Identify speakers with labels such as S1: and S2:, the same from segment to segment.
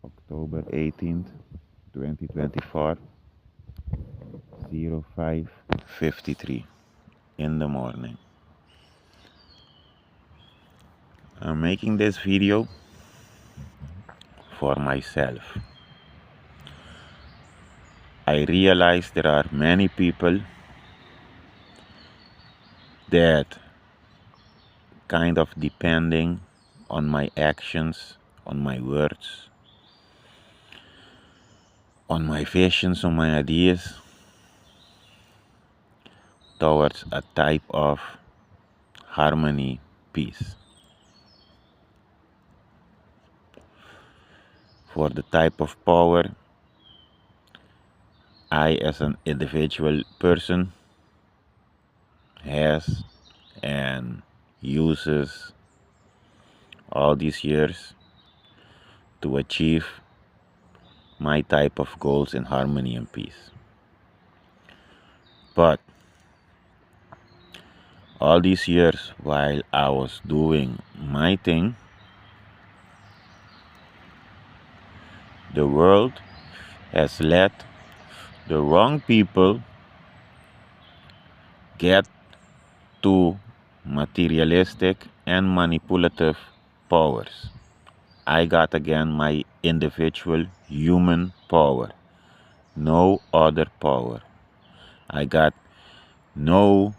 S1: October 18th, 2024, 05:53 in the morning. I'm making this video for myself. I realize there are many people that kind of depending on my actions, on my words, on my visions, on my ideas towards a type of harmony, peace. For the type of power I as an individual person has and uses all these years to achieve my type of goals in harmony and peace. But all these years while I was doing my thing, the world has let the wrong people get to materialistic and manipulative powers. I got again my individual human power, no other power. I got no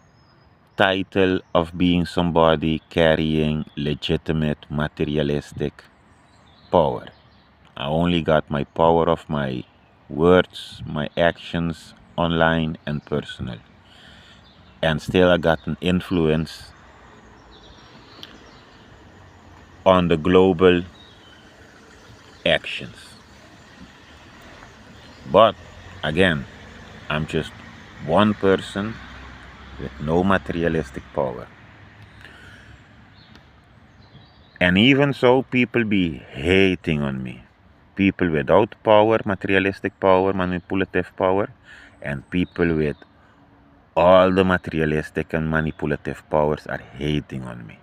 S1: title of being somebody carrying legitimate materialistic power. I only got my power of my words, my actions, online and personal. And still I got an influence on the global actions. But again, I'm just one person with no materialistic power. And even so, people be hating on me. People without power, materialistic power, manipulative power, and people with all the materialistic and manipulative powers are hating on me.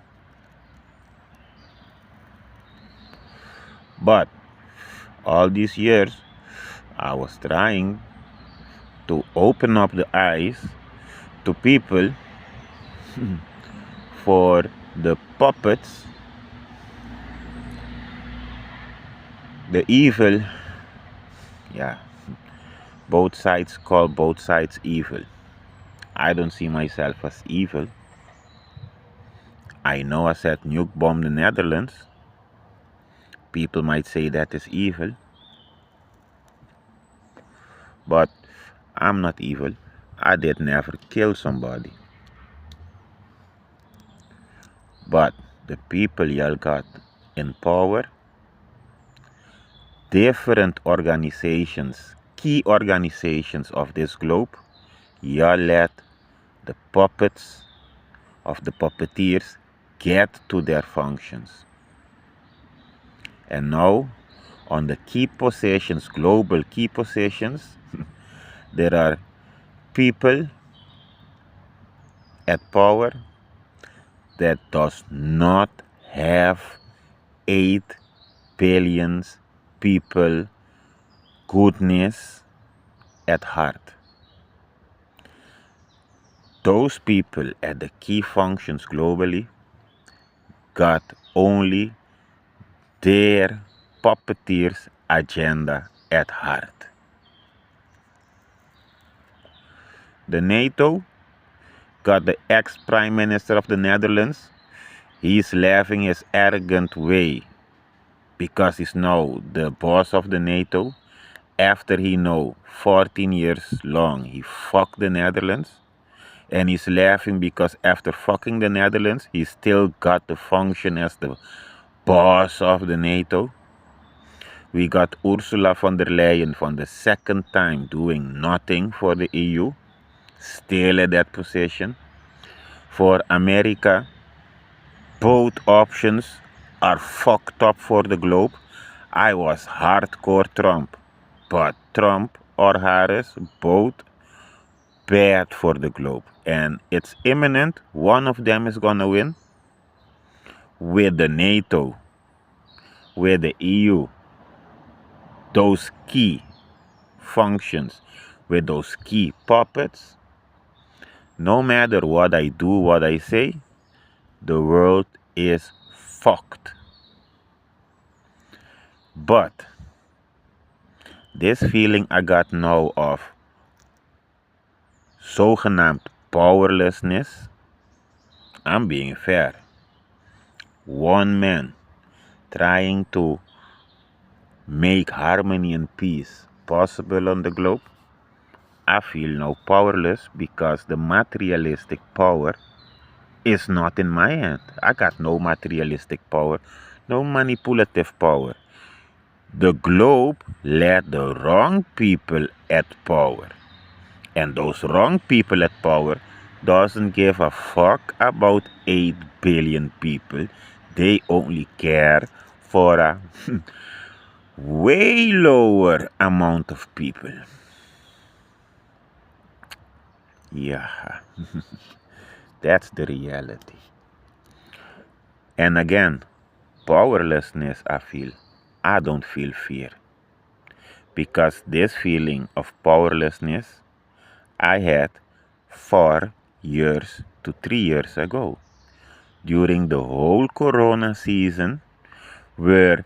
S1: But all these years, I was trying to open up the eyes to people for the puppets, the evil. Yeah, both sides call both sides evil. I don't see myself as evil. I know I said nuke bomb the Netherlands. People might say that is evil. But I'm not evil. I did never kill somebody. But the people y'all got in power, different organizations, key organizations of this globe, y'all let the puppets of the puppeteers get to their functions. And now, on the key positions, global key positions, there are people at power that does not have 8 billion people goodness at heart. Those people at the key functions globally got only their puppeteers' agenda at heart. The NATO got the ex-prime minister of the Netherlands. He's laughing his arrogant way because he's now the boss of the NATO. After he know 14 years long he fucked the Netherlands, and he's laughing because after fucking the Netherlands he still got the function as the boss of the NATO. We got Ursula von der Leyen for the second time doing nothing for the EU, still at that position. For America, both options are fucked up for the globe. I was hardcore Trump, but Trump or Harris, both bad for the globe. And it's imminent, one of them is gonna win with the NATO, with the EU. those key functions, with those key puppets, no matter what I do, what I say, the world is fucked. But this feeling I got now of zogenaamd powerlessness, I'm being fair. One man trying to make harmony and peace possible on the globe, I feel now powerless because the materialistic power is not in my hand. I got no materialistic power, no manipulative power. The globe let the wrong people at power. And those wrong people at power doesn't give a fuck about 8 billion people. They only care for a way lower amount of people. Yeah, that's the reality. And again, powerlessness, I don't feel fear. Because this feeling of powerlessness I had 4 years to 3 years ago. During the whole corona season, where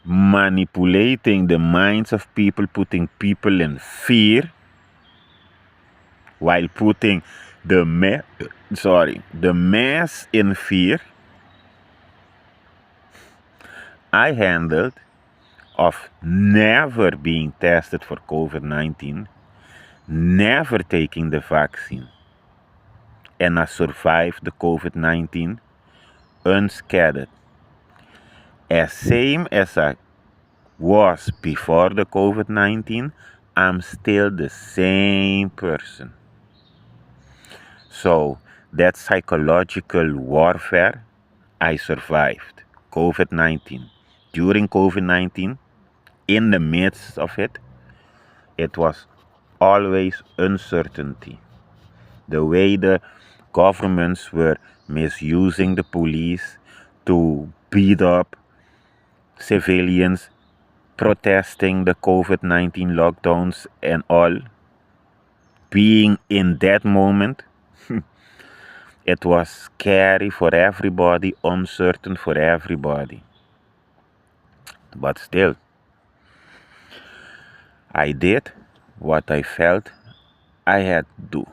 S1: manipulating the minds of people, putting people in fear, while putting the mass in fear, I handled of never being tested for COVID-19, never taking the vaccine, and I survived the COVID-19 unscathed, as same as I was before the COVID-19. I'm still the same person. So that psychological warfare, I survived COVID-19. During COVID-19, in the midst of it, it was always uncertainty. The way the governments were misusing the police to beat up civilians protesting the COVID-19 lockdowns and all, being in that moment, it was scary for everybody, uncertain for everybody. But still, I did what I felt I had to do.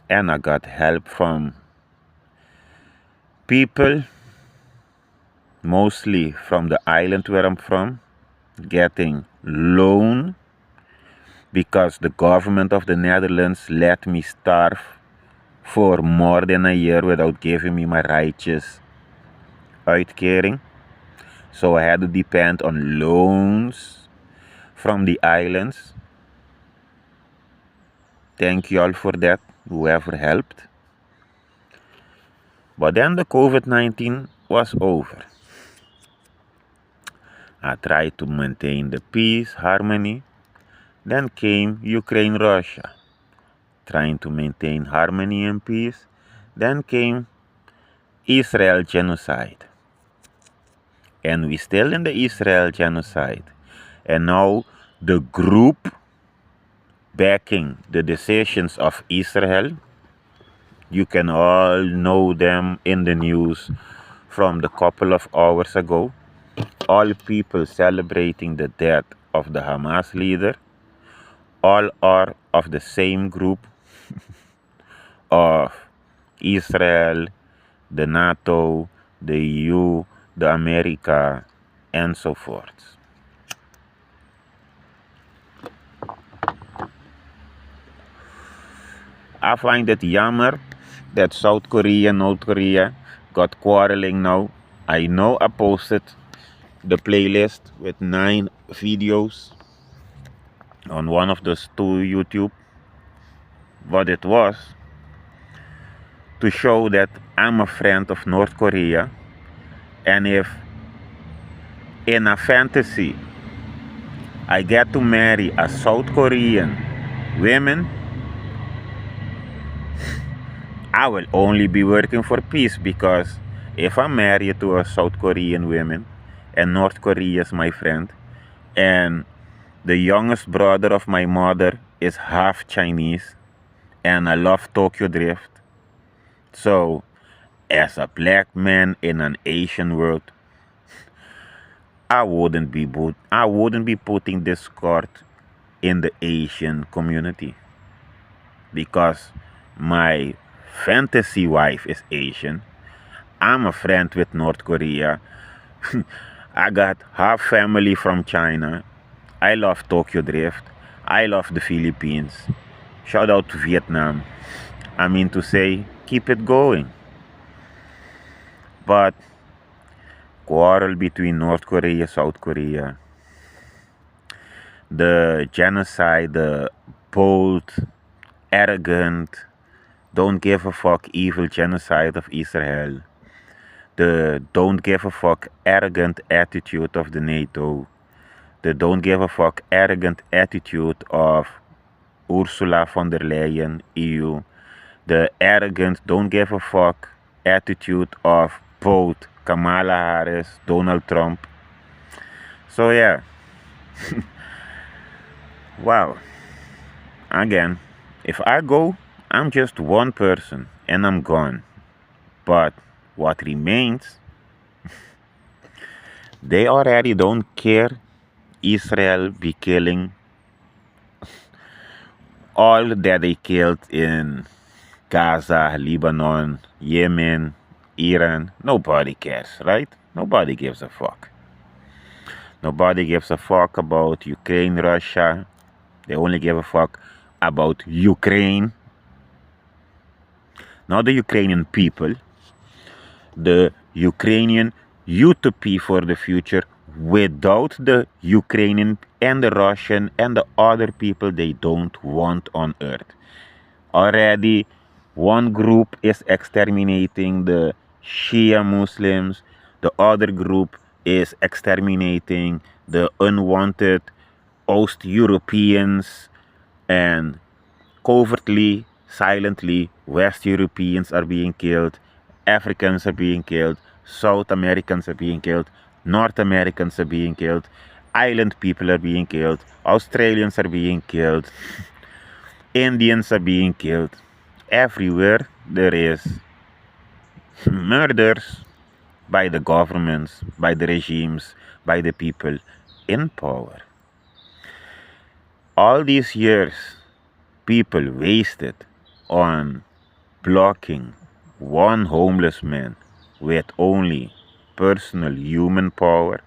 S1: And I got help from people, mostly from the island where I'm from, getting loan because the government of the Netherlands let me starve for more than a year without giving me my righteous uitkering. So I had to depend on loans from the islands. Thank you all for that, whoever helped. But then the COVID-19 was over. I tried to maintain the peace, harmony. Then came Ukraine-Russia, trying to maintain harmony and peace. Then came Israel genocide. And we still in the Israel genocide. And now the group backing the decisions of Israel, you can all know them in the news from the couple of hours ago. All people celebrating the death of the Hamas leader, all are of the same group of Israel, the NATO, the EU, the America, and so forth. I find it jammer that South Korea and North Korea got quarreling now. I know I posted the playlist with 9 videos on one of those 2 YouTube. What it was to show that I'm a friend of North Korea, and if in a fantasy I get to marry a South Korean woman, I will only be working for peace, because if I'm married to a South Korean woman and North Korea is my friend, and The youngest brother of my mother is half Chinese, and I love Tokyo Drift. So, as a black man in an Asian world, I wouldn't be putting discord in the Asian community because my fantasy wife is Asian. I'm a friend with North Korea. I got half family from China. I love Tokyo Drift. I love the Philippines. Shout out to Vietnam. I mean to say, keep it going. But quarrel between North Korea, South Korea, the genocide, the bold, arrogant, don't give a fuck evil genocide of Israel, the don't give a fuck arrogant attitude of the NATO, the don't give a fuck arrogant attitude of Ursula von der Leyen, EU, the arrogant don't give a fuck attitude of both Kamala Harris, Donald Trump. So yeah, wow. Again, if I go, I'm just one person and I'm gone. But what remains, they already don't care. Israel be killing all that they killed in Gaza, Lebanon, Yemen, Iran. Nobody cares, right? Nobody gives a fuck. Nobody gives a fuck about Ukraine, Russia. They only give a fuck about Ukraine. Not the Ukrainian people, the Ukrainian utopia for the future without the Ukrainian and the Russian and the other people they don't want on earth. Already, one group is exterminating the Shia Muslims, the other group is exterminating the unwanted East Europeans, and covertly, silently, West Europeans are being killed, Africans are being killed, South Americans are being killed, North Americans are being killed, island people are being killed, Australians are being killed, Indians are being killed. Everywhere there is murders by the governments, by the regimes, by the people in power. All these years, people wasted on blocking one homeless man with only personal human power.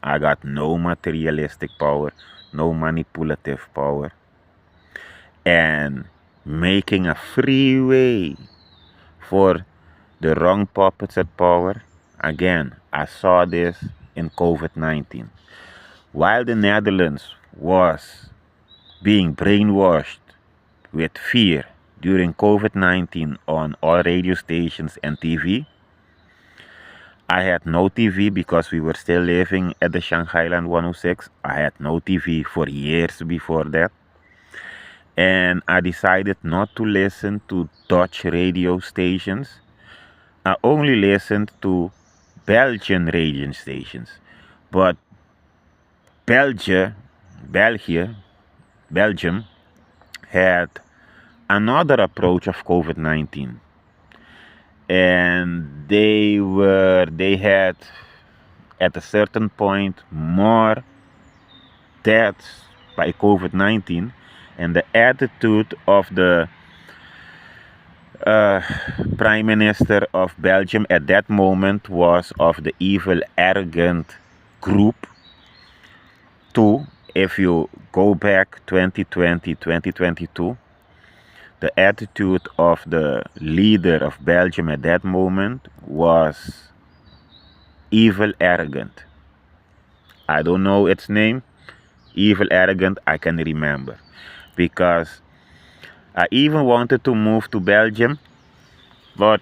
S1: I got no materialistic power, no manipulative power. And making a free way for the wrong puppets at power. Again, I saw this in COVID-19. While the Netherlands was being brainwashed with fear during COVID-19 on all radio stations and TV, I had no TV because we were still living at the Shanghai Land 106. I had no TV for years before that. And I decided not to listen to Dutch radio stations. I only listened to Belgian radio stations. But Belgium had another approach of COVID-19. And they had at a certain point more deaths by COVID-19, and the attitude of the Prime Minister of Belgium at that moment was of the evil, arrogant group. Two, if you go back 2020, 2022, the attitude of the leader of Belgium at that moment was evil, arrogant. I don't know its name. Evil, arrogant, I can remember. Because I even wanted to move to Belgium, but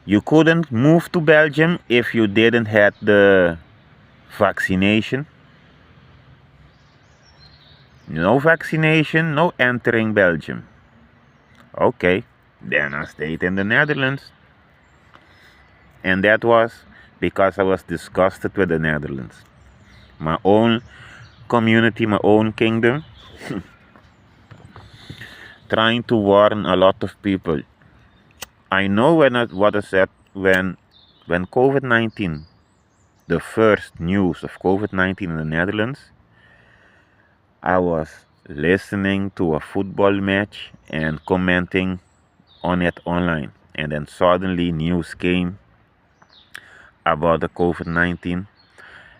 S1: you couldn't move to Belgium if you didn't have the vaccination. No vaccination, no entering Belgium. Okay, then I stayed in the Netherlands. And that was because I was disgusted with the Netherlands. My own community, my own kingdom, trying to warn a lot of people. I know what I said when COVID-19, the first news of COVID-19 in the Netherlands, I was listening to a football match and commenting on it online. And then suddenly news came about the COVID-19.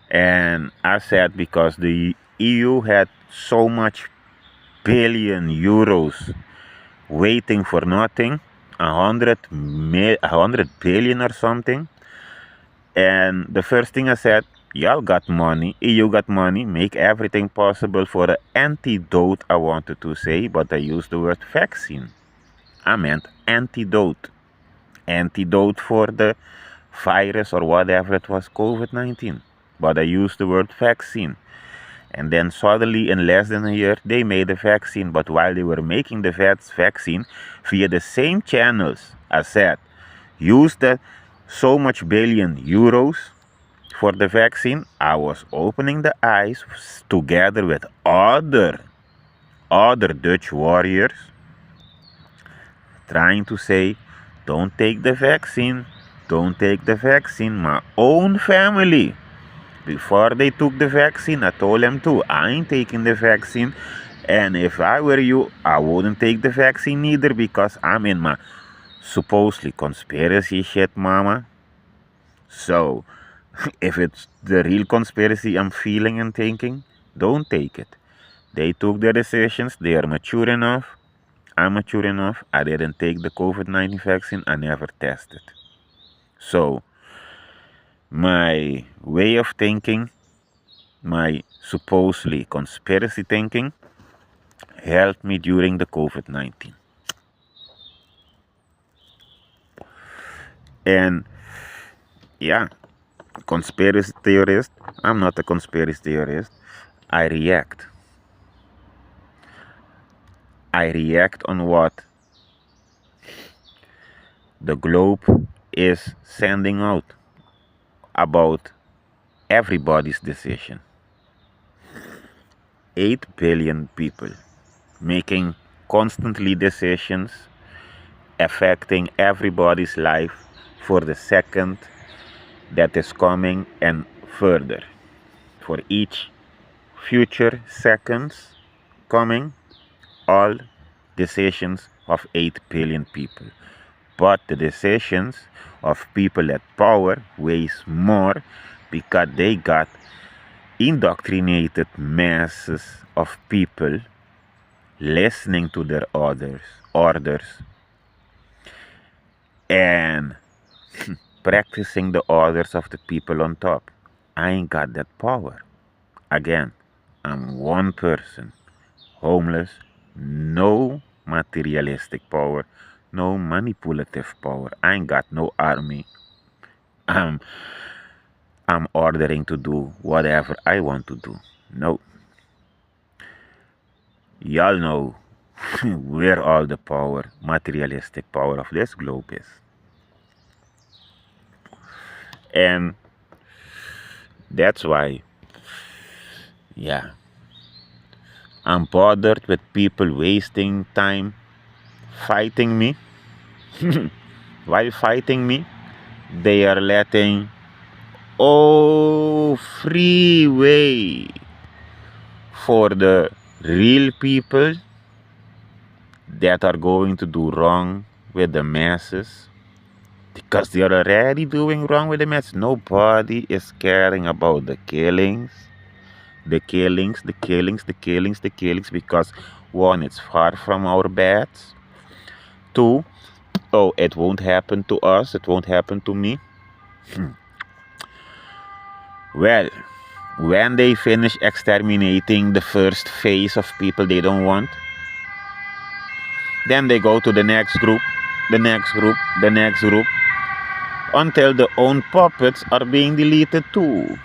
S1: And I said because the EU had so much billion euros waiting for nothing, 100 billion or something. And the first thing I said, y'all got money, EU got money, make everything possible for an antidote, I wanted to say, but I used the word vaccine. I meant antidote. Antidote for the virus or whatever it was, COVID-19. But I used the word vaccine. And then suddenly, in less than a year, they made a vaccine. But while they were making the vaccine, via the same channels, I said, use that so much billion euros for the vaccine. I was opening the eyes together with other Dutch warriors, trying to say, don't take the vaccine, don't take the vaccine. My own family, before they took the vaccine, I told them too, I ain't taking the vaccine. And if I were you, I wouldn't take the vaccine either, because I'm in my supposedly conspiracy shit, mama. So, if it's the real conspiracy I'm feeling and thinking, don't take it. They took their decisions, they are mature enough. I'm mature enough. I didn't take the COVID-19 vaccine, I never tested. So, my way of thinking, my supposedly conspiracy thinking, helped me during the COVID-19. And yeah, conspiracy theorist, I'm not a conspiracy theorist. I react. I react on what the globe is sending out about everybody's decision. 8 billion people making constantly decisions affecting everybody's life for the second that is coming and further. For each future seconds coming, all decisions of 8 billion people. But the decisions of people at power weighs more because they got indoctrinated masses of people listening to their orders and practicing the orders of the people on top. I ain't got that power. Again, I'm one person, homeless, no materialistic power, no manipulative power. I ain't got no army. I'm, I'm ordering to do whatever I want to do. No. Y'all know where all the power, materialistic power of this globe is. And that's why, yeah, I'm bothered with people wasting time fighting me. While fighting me, they are letting free way for the real people that are going to do wrong with the masses, because they are already doing wrong with the masses. Nobody is caring about the killings, because one, it's far from our beds. Two, it won't happen to us, it won't happen to me. Well, when they finish exterminating the first phase of people they don't want, then they go to the next group, the next group, the next group, until their own puppets are being deleted too.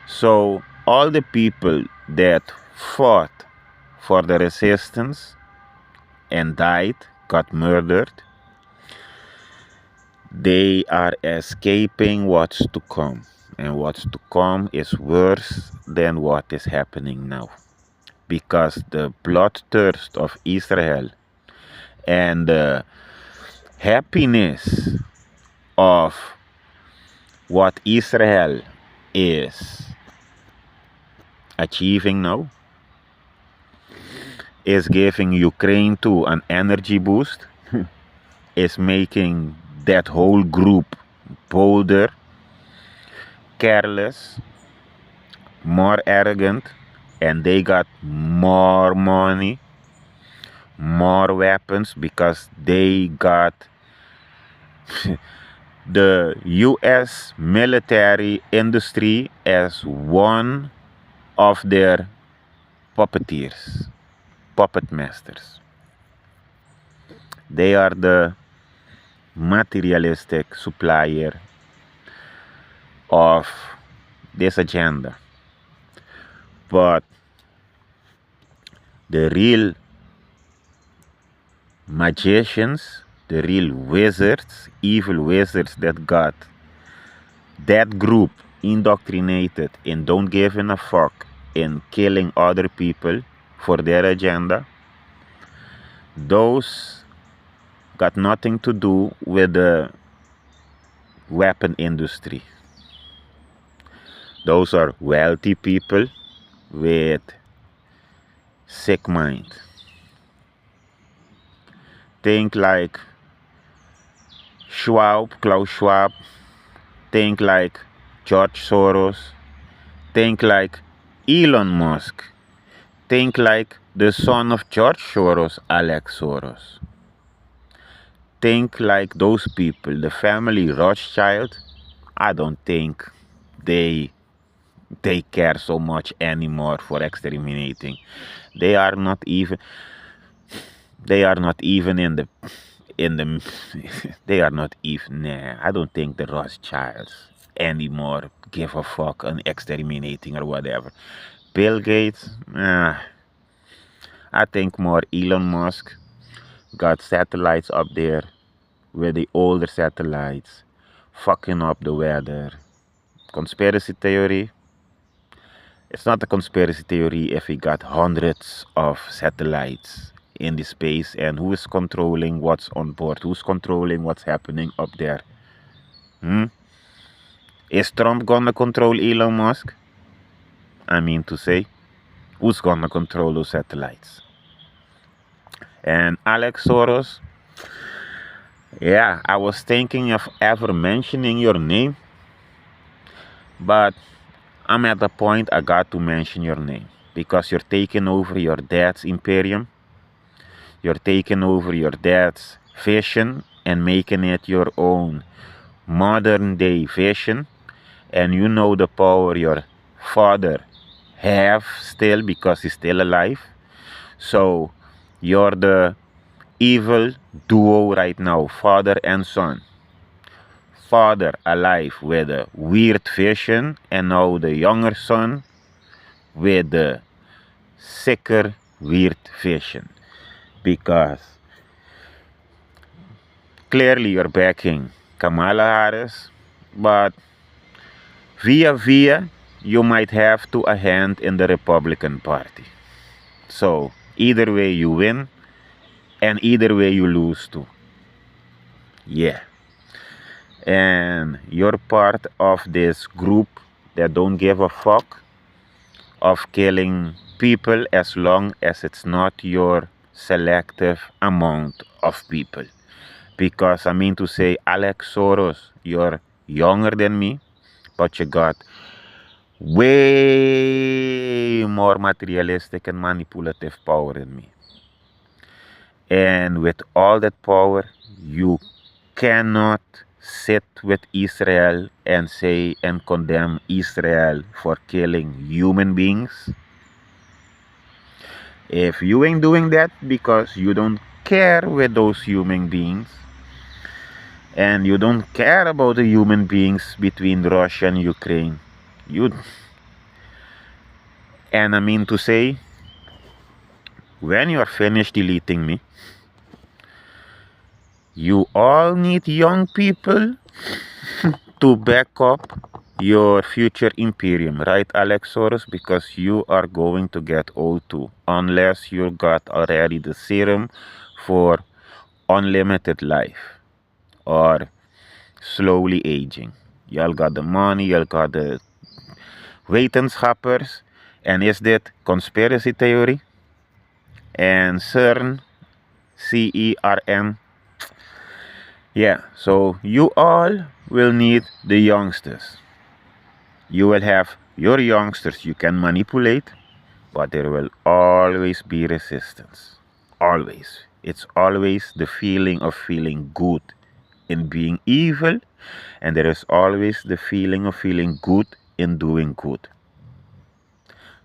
S1: So all the people that fought for the resistance and died, got murdered, they are escaping what's to come. And what's to come is worse than what is happening now. Because the bloodthirst of Israel and the happiness of what Israel is achieving now is giving Ukraine to an energy boost, is making that whole group bolder, careless, more arrogant, and they got more money, more weapons because they got the US military industry as one of their puppeteers, puppet masters. They are the materialistic supplier of this agenda. But the real magicians, the real wizards, evil wizards that got that group indoctrinated and don't give a fuck in killing other people for their agenda, those got nothing to do with the weapon industry. Those are wealthy people with sick mind. Think like Klaus Schwab, think like George Soros, think like Elon Musk, think like the son of George Soros, Alex Soros. Think like those people, the family Rothschild. I don't think they care so much anymore for exterminating. They are not even in the they are not even, nah, I don't think the Rothschilds anymore give a fuck on exterminating or whatever. Bill Gates, I think more Elon Musk got satellites up there with the older satellites fucking up the weather. Conspiracy theory, it's not a conspiracy theory if we got hundreds of satellites in the space, and who is controlling what's on board, who's controlling what's happening up there. Is Trump gonna control Elon Musk? I mean to say, who's gonna control those satellites? And Alex Soros, yeah, I was thinking of ever mentioning your name, but I'm at the point I got to mention your name because you're taking over your dad's imperium. You're taking over your dad's vision and making it your own modern day vision. And you know the power your father have still because he's still alive. So you're the evil duo right now, father and son. Father alive with a weird vision, and now the younger son with the sicker weird vision. Because clearly you're backing Kamala Harris, but via you might have to a hand in the Republican Party. So either way you win, and either way you lose too. Yeah. And you're part of this group that don't give a fuck of killing people as long as it's not your selective amount of people. Because I mean to say, Alex Soros, you're younger than me, but you got way more materialistic and manipulative power than me. And with all that power, you cannot sit with Israel and say and condemn Israel for killing human beings. If you ain't doing that because you don't care with those human beings, and you don't care about the human beings between Russia and Ukraine, and I mean to say, when you are finished deleting me, you all need young people to back up your future imperium, right, Alexorus? Because you are going to get old too, unless you got already the serum for unlimited life or slowly aging. Y'all got the money, y'all got the wetenschappers. En is dit conspiracy theory? En CERN, CERN. Yeah, so you all will need the youngsters. You will have your youngsters you can manipulate, but there will always be resistance. Always. It's always the feeling of feeling good in being evil, and there is always the feeling of feeling good in doing good.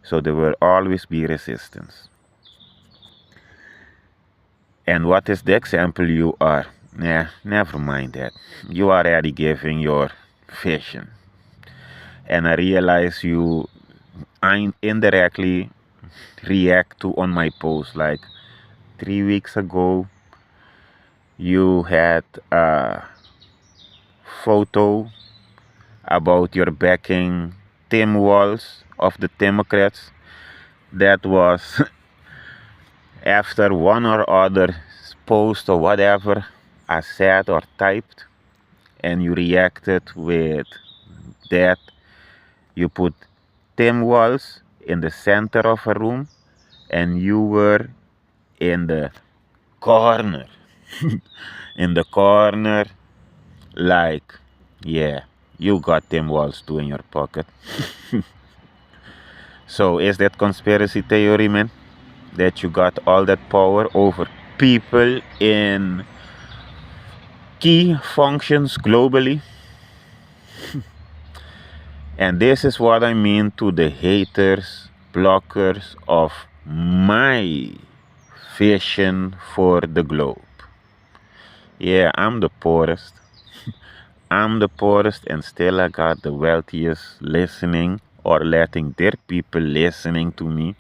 S1: So there will always be resistance. And what is the example you are? Yeah, never mind that. You are already giving your vision. And I realize you indirectly react to on my post. Like 3 weeks ago, you had a photo about your backing Tim Walz of the Democrats. That was after one or other post or whatever I said or typed, and you reacted with that. You put Tim Walz in the center of a room, and you were in the corner. In the corner, like, yeah, you got Tim Walz too in your pocket. So is that conspiracy theory, man? That you got all that power over people in key functions globally? And this is what I mean to the haters, blockers of my vision for the globe. Yeah, I'm the poorest. I'm the poorest, and still I got the wealthiest listening or letting their people listening to me.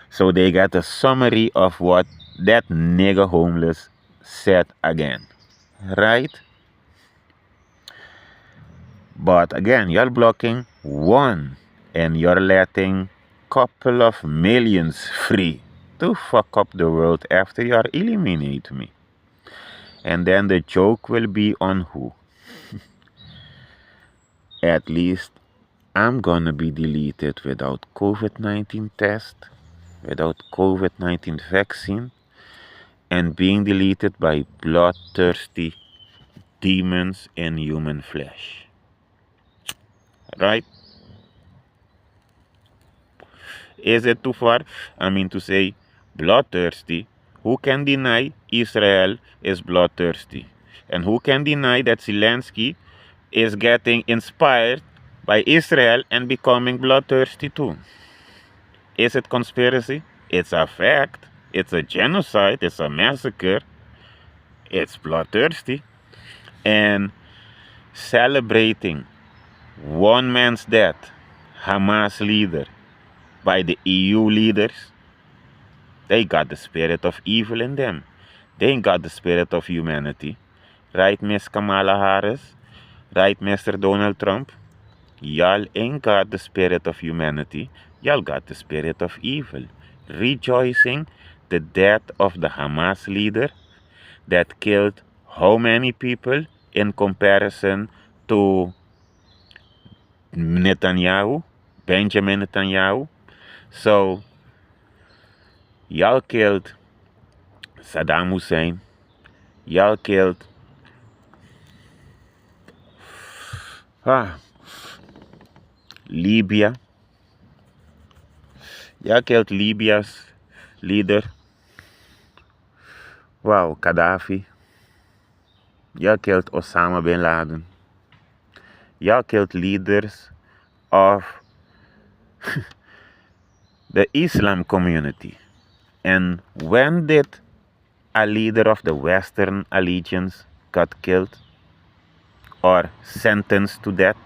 S1: So they got a summary of what that nigga homeless said again. Right? But again, you're blocking one and you're letting couple of millions free to fuck up the world after you eliminate me. And then the joke will be on who? At least I'm gonna be deleted without COVID-19 test, without COVID-19 vaccine, and being deleted by bloodthirsty demons in human flesh. Right? Is it too far? I mean to say, bloodthirsty. Who can deny Israel is bloodthirsty? And who can deny that Zelensky is getting inspired by Israel and becoming bloodthirsty too? Is it conspiracy? It's a fact. It's a genocide. It's a massacre. It's bloodthirsty. And celebrating one man's death, Hamas leader, by the EU leaders, they got the spirit of evil in them. They ain't got the spirit of humanity. Right, Miss Kamala Harris? Right, Mr. Donald Trump? Y'all ain't got the spirit of humanity. Y'all got the spirit of evil. Rejoicing the death of the Hamas leader that killed how many people in comparison to Netanyahu, Benjamin Netanyahu? So, y'all killed Saddam Hussein. Y'all killed Libya. Y'all killed Libya's leader. Wow, Gaddafi. Y'all killed Osama bin Laden. Y'all killed leaders of the Islam community. And when did a leader of the Western allegiance got killed or sentenced to death?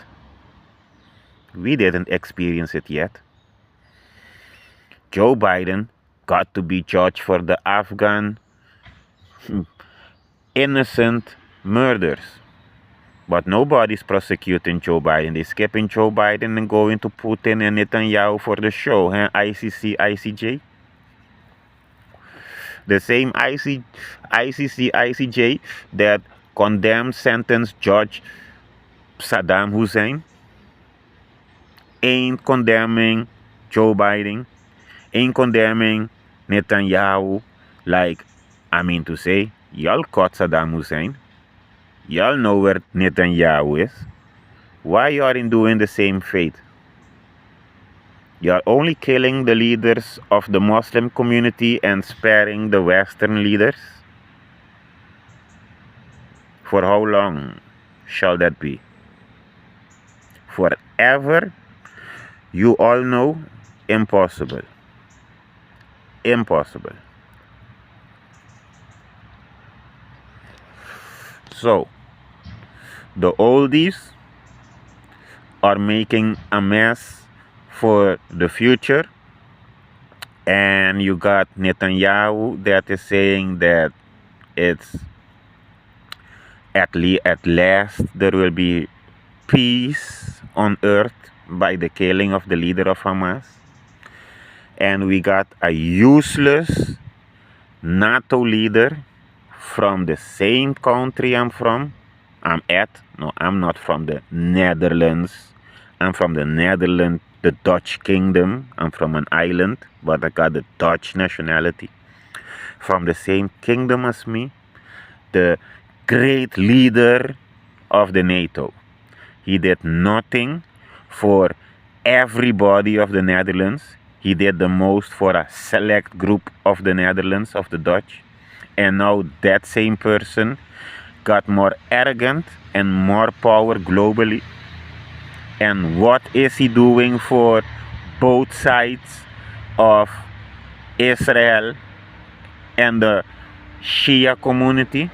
S1: We didn't experience it yet. Joe Biden got to be judged for the Afghan innocent murders. But nobody's prosecuting Joe Biden. They're skipping Joe Biden and going to Putin and Netanyahu for the show. Huh? ICC, ICJ. The same ICC, ICJ that condemned, sentenced Judge Saddam Hussein ain't condemning Joe Biden, ain't condemning Netanyahu. Like, I mean to say, y'all caught Saddam Hussein. Y'all know where Netanyahu is. Why you aren't doing the same fate? You're only killing the leaders of the Muslim community and sparing the Western leaders? For how long shall that be? Forever? You all know, impossible. Impossible. So, the oldies are making a mess for the future, and you got Netanyahu that is saying that it's at last there will be peace on earth by the killing of the leader of Hamas. And we got a useless NATO leader from the same country I'm from. I'm not from the Netherlands. I'm from the Netherlands, the Dutch kingdom. I'm from an island, but I got the Dutch nationality. From the same kingdom as me, the great leader of the NATO. He did nothing for everybody of the Netherlands. He did the most for a select group of the Netherlands, of the Dutch. And now that same person got more arrogant and more power globally. And what is he doing for both sides of Israel and the Shia community?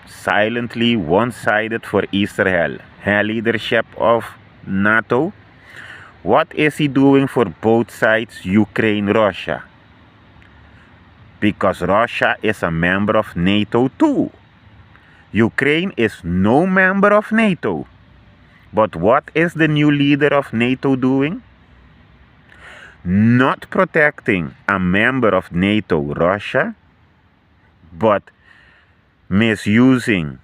S1: Silently one-sided for Israel. Her leadership of NATO. What is he doing for both sides, Ukraine, Russia? Because Russia is a member of NATO too. Ukraine is no member of NATO. But what is the new leader of NATO doing? Not protecting a member of NATO, Russia, but misusing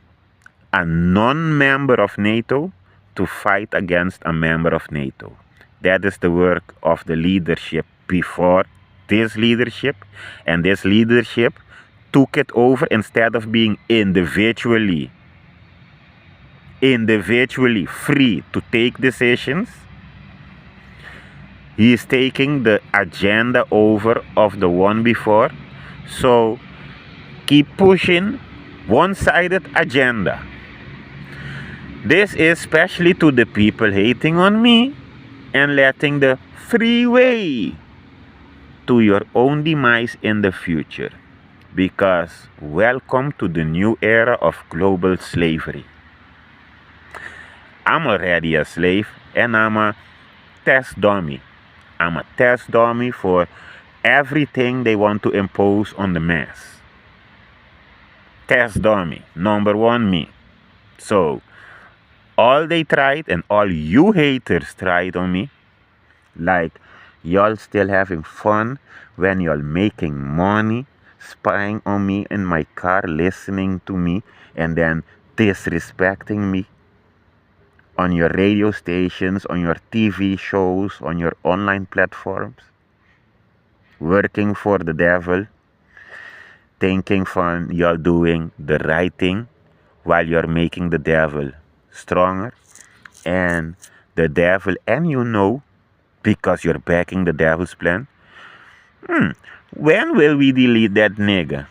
S1: a non-member of NATO to fight against a member of NATO. That is the work of the leadership before this leadership, and this leadership took it over. Instead of being individually free to take decisions, he is taking the agenda over of the one before. So keep pushing one-sided agenda. This is especially to the people hating on me and letting the freeway to your own demise in the future. Because welcome to the new era of global slavery. I'm already a slave and I'm a test dummy. I'm a test dummy for everything they want to impose on the mass. Test dummy. Number one, me. So, all they tried and all you haters tried on me, like y'all still having fun when y'all making money, spying on me in my car, listening to me, and then disrespecting me on your radio stations, on your TV shows, on your online platforms, working for the devil, thinking fun y'all doing the right thing while you're making the devil stronger. And the devil, and you know, because you're backing the devil's plan, when will we delete that nigga?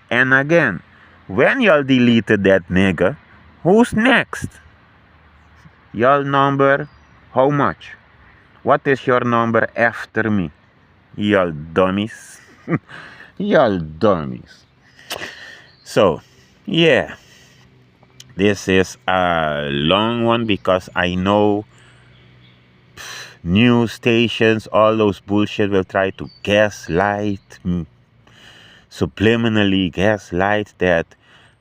S1: And again, when y'all deleted that nigga, who's next? Y'all number how much? What is your number after me? Y'all dummies. Y'all dummies. So, yeah. This is a long one because I know news stations, all those bullshit will try to gaslight subliminally gaslight that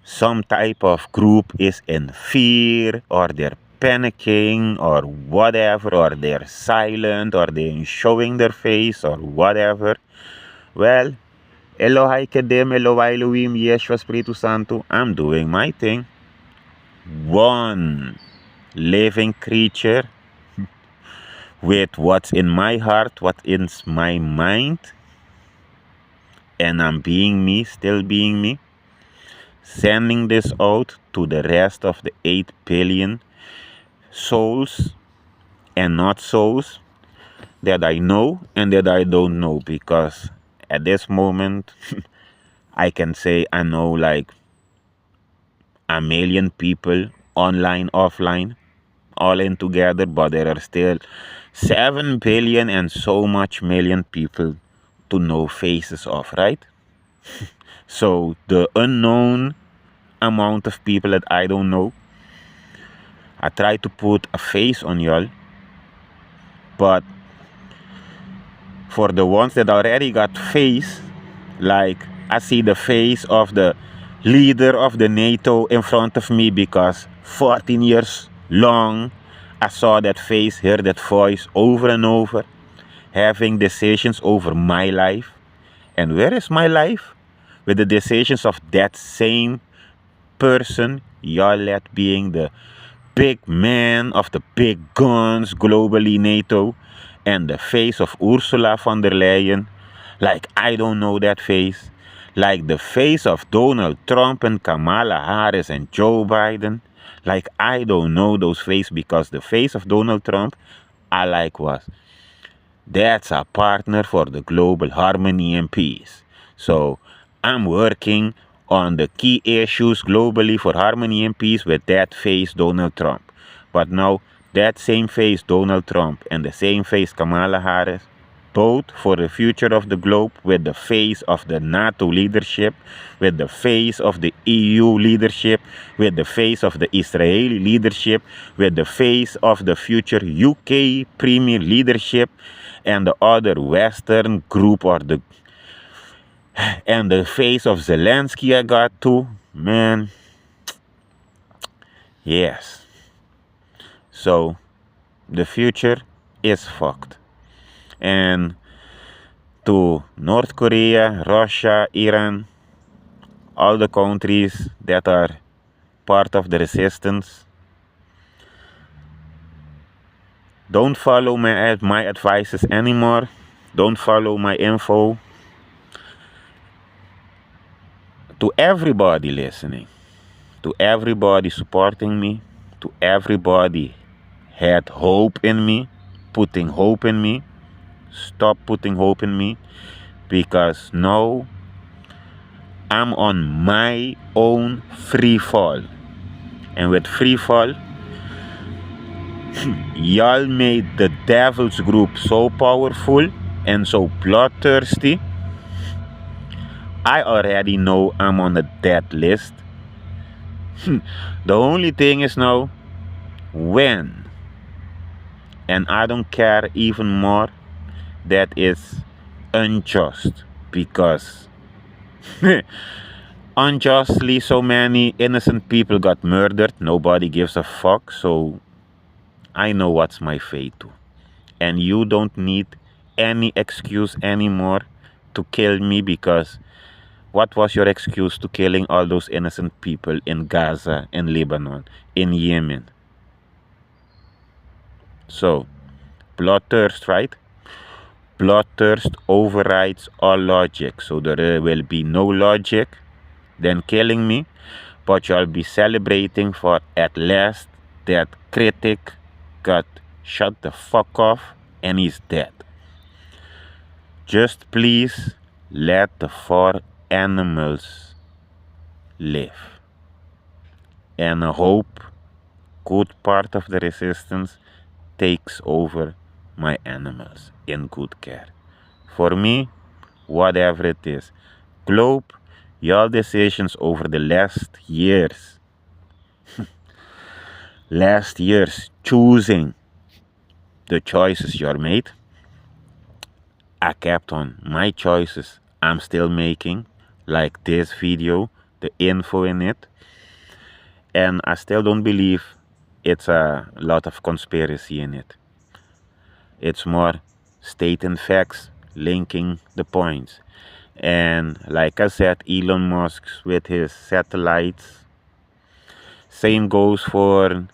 S1: some type of group is in fear, or they're panicking, or whatever, or they're silent, or they're showing their face, or whatever. Well, Elohai Kedem, Elohai Elohim, Yeshua Espiritu Santo, I'm doing my thing. One living creature with what's in my heart, what's in my mind, and I'm being me, still being me, sending this out to the rest of the 8 billion souls and not souls that I know and that I don't know, because at this moment I can say I know like a million people online, offline, all in together, but there are still 7 billion and so much million people to know faces of, right? So the unknown amount of people that I don't know, I try to put a face on y'all, but for the ones that already got face, like I see the face of the leader of the NATO in front of me, because 14 years long I saw that face, heard that voice over and over, having decisions over my life. And where is my life? With the decisions of that same person, Yalet being the big man of the big guns globally, NATO, and the face of Ursula von der Leyen, like I don't know that face, like the face of Donald Trump and Kamala Harris and Joe Biden, like I don't know those faces, because the face of Donald Trump I like was, that's a partner for the global harmony and peace. So I'm working on the key issues globally for harmony and peace with that face Donald Trump. But now that same face Donald Trump and the same face Kamala Harris, both for the future of the globe, with the face of the NATO leadership, with the face of the EU leadership, with the face of the Israeli leadership, with the face of the future UK premier leadership, and the other Western group, or the and the face of Zelensky I got too, man. Yes. So the future is fucked. And to North Korea, Russia, Iran, all the countries that are part of the resistance, don't follow my advices anymore. Don't follow my info. To everybody listening, to everybody supporting me, to everybody had hope in me, putting hope in me, stop putting hope in me, because now I'm on my own free fall. And with free fall, y'all made the devil's group so powerful and so bloodthirsty. I already know I'm on the dead list. The only thing is now when. And I don't care even more. That is unjust, because unjustly so many innocent people got murdered. Nobody gives a fuck. So I know what's my fate too. And you don't need any excuse anymore to kill me, because what was your excuse to killing all those innocent people in Gaza, in Lebanon, in Yemen? So, bloodthirst, right? Bloodthirst overrides all logic. So there will be no logic than killing me, but you'll be celebrating for at last that critic got shut the fuck off and he's dead. Just please let the 4 animals live. And I hope good part of the resistance takes over my animals in good care. For me, whatever it is, globe, your decisions over the last years, choosing the choices you're made, I kept on my choices I'm still making, like this video, the info in it. And I still don't believe it's a lot of conspiracy in it. It's more stating facts, linking the points. And like I said, Elon Musk with his satellites. Same goes for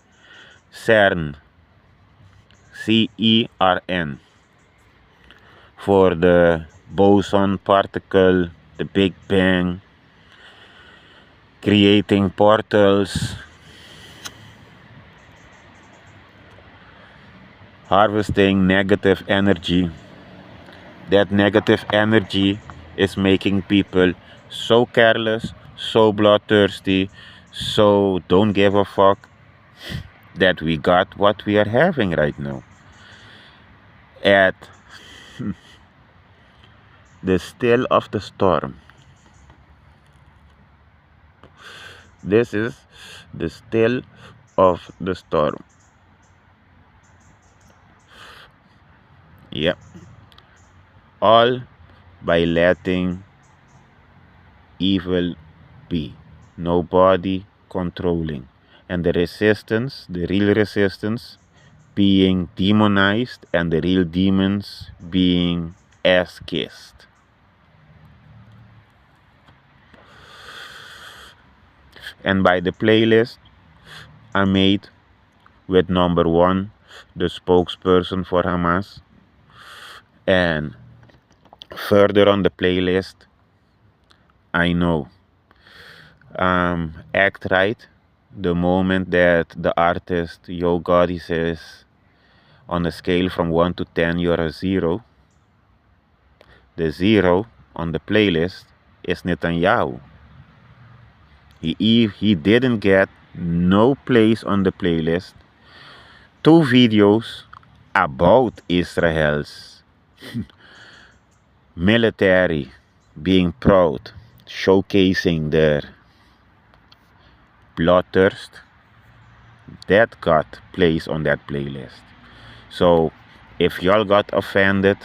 S1: CERN, CERN, for the boson particle, the Big Bang, creating portals, harvesting negative energy. That negative energy is making people so careless, so bloodthirsty, so don't give a fuck that we got what we are having right now. At the still of the storm. This is the still of the storm. Yep. All by letting evil be. Nobody controlling. And the resistance, the real resistance, being demonized and the real demons being ass kissed. And by the playlist I made with number 1, the spokesperson for Hamas, and further on the playlist, I know, act right. The moment that the artist Yo Gotti says, on a scale from 1 to 10, you're a 0, the 0 on the playlist is Netanyahu. He didn't get no place on the playlist. 2 videos about Israel's military being proud, showcasing their bloodthirst, that got place on that playlist. So if y'all got offended,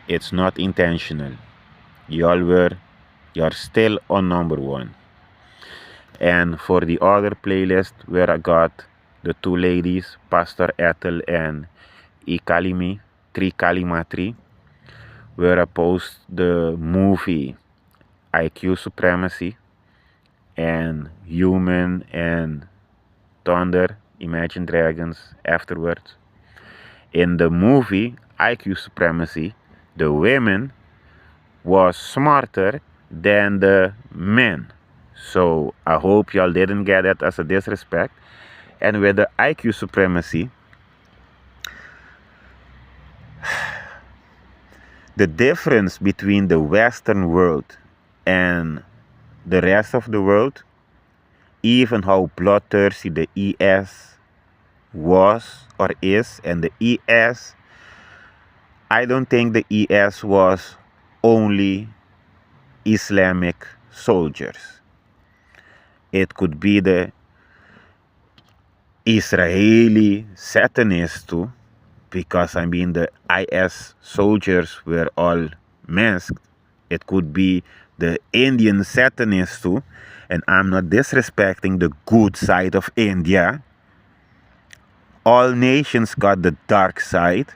S1: it's not intentional. You're still on number 1. And for the other playlist where I got the 2 ladies, Pastor Ethel and Ikalimi, Kalimatri, where I post the movie IQ Supremacy and Human and Thunder, Imagine Dragons afterwards. In the movie IQ Supremacy, the women was smarter than the men. So I hope y'all didn't get that as a disrespect. And with the IQ Supremacy, the difference between the Western world and the rest of the world, even how bloodthirsty the ES was or is, and the ES, I don't think the ES was only Islamic soldiers. It could be the Israeli Satanists too, because I mean the IS soldiers were all masked. It could be the Indian Satanists too, and I'm not disrespecting the good side of India. All nations got the dark side.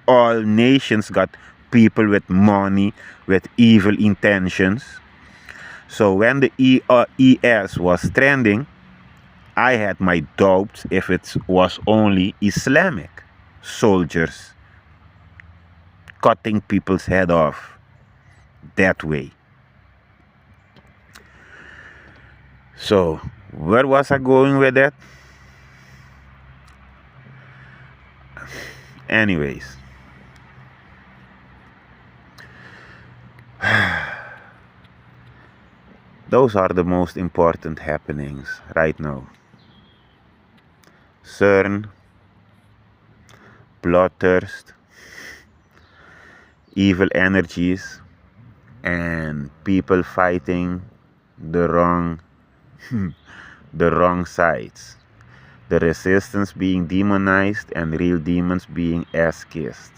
S1: All nations got people with money, with evil intentions. So when the ES was trending, I had my doubts if it was only Islamic soldiers cutting people's head off that way. So where was I going with that? Anyways, those are the most important happenings right now. CERN, bloodthirst, evil energies, and people fighting the wrong sides. The resistance being demonized and real demons being ass kissed.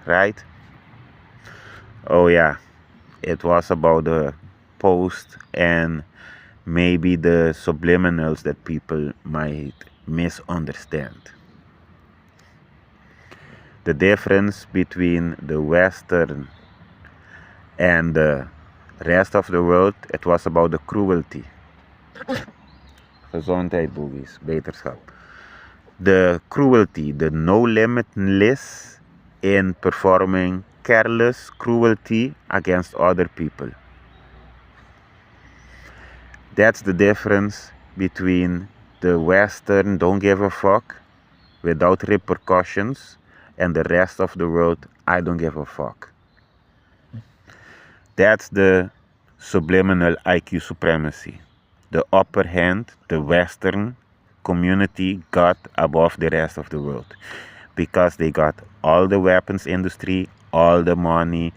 S1: Right? Oh yeah. It was about the post and maybe the subliminals that people might misunderstand. The difference between the Western and the rest of the world, it was about the cruelty. Gezondheid, boogies, beterschap. The cruelty, the no limit list in performing careless cruelty against other people. That's the difference between the Western don't give a fuck without repercussions and the rest of the world I don't give a fuck. That's the subliminal IQ supremacy. The upper hand the Western community got above the rest of the world because they got all the weapons industry, all the money,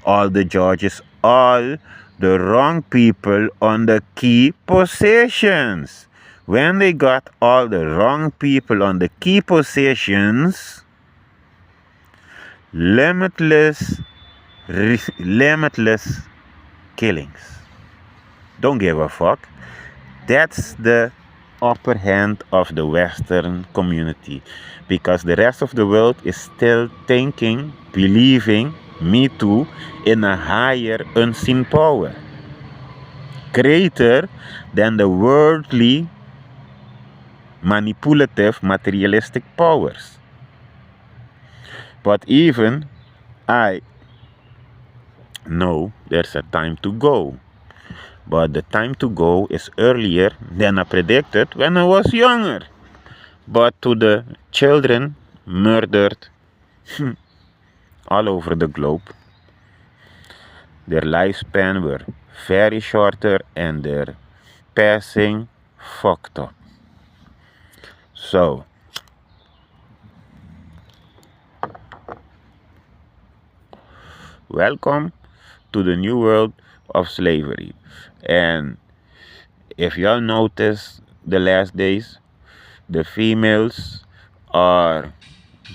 S1: all the judges, all the wrong people on the key positions. When they got all the wrong people on the key positions, limitless killings. Don't give a fuck. That's the upper hand of the Western community because the rest of the world is still thinking, believing, me too, in a higher unseen power, greater than the worldly, manipulative, materialistic powers. But even I know there's a time to go. But the time to go is earlier than I predicted when I was younger. But to the children murdered all over the globe, their lifespan were very shorter and their passing fucked up. So, welcome to the new world of slavery. And if y'all notice the last days, the females are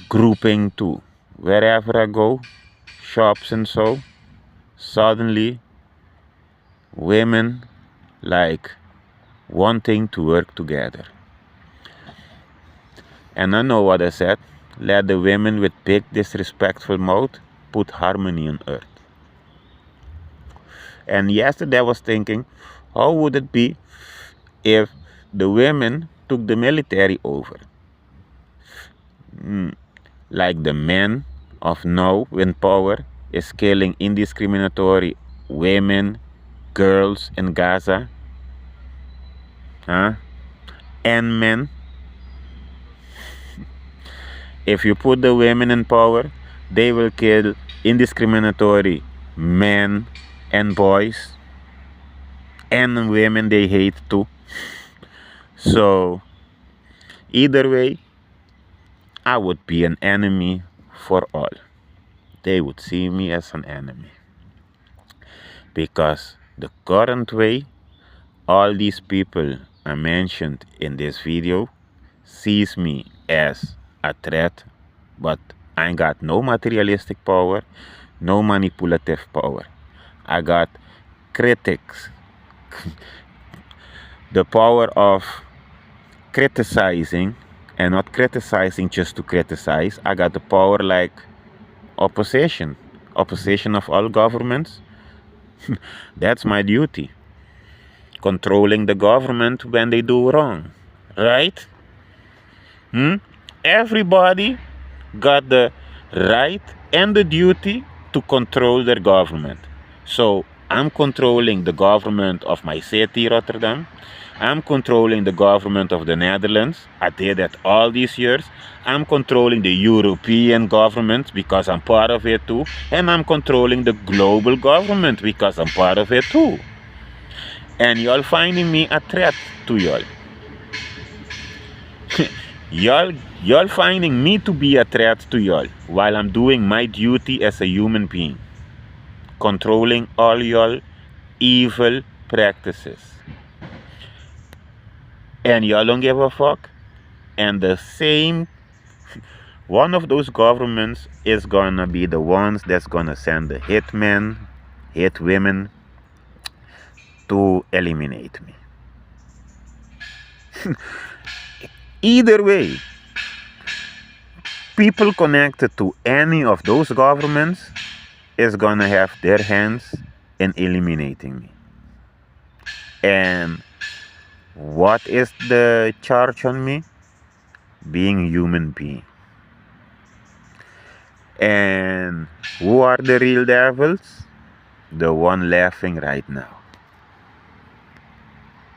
S1: grouping too. Wherever I go, shops and so, suddenly women like wanting to work together. And I know what I said. Let the women with big disrespectful mouth put harmony on earth. And yesterday I was thinking, how would it be if the women took the military over? Like the men of now in power is killing indiscriminatory women, girls in Gaza, and men. If you put the women in power, they will kill indiscriminatory men and boys and women they hate too. So either way, I would be an enemy for all. They would see me as an enemy. Because the current way, all these people I mentioned in this video sees me as a threat, but I ain't got no materialistic power, no manipulative power. I got critics, the power of criticizing, and not criticizing just to criticize. I got the power like opposition of all governments. That's my duty. Controlling the government when they do wrong, right? Everybody got the right and the duty to control their government. So I'm controlling the government of my city, Rotterdam. I'm controlling the government of the Netherlands. I did that all these years. I'm controlling the European government because I'm part of it too. And I'm controlling the global government because I'm part of it too. And y'all finding me a threat to y'all. Y'all finding me to be a threat to y'all while I'm doing my duty as a human being. Controlling all y'all evil practices. And y'all don't give a fuck. And the same, one of those governments is gonna be the ones that's gonna send the hitmen hate women to eliminate me. Either way, people connected to any of those governments is gonna have their hands in eliminating me. And what is the charge on me? Being human being. And who are the real devils? The one laughing right now.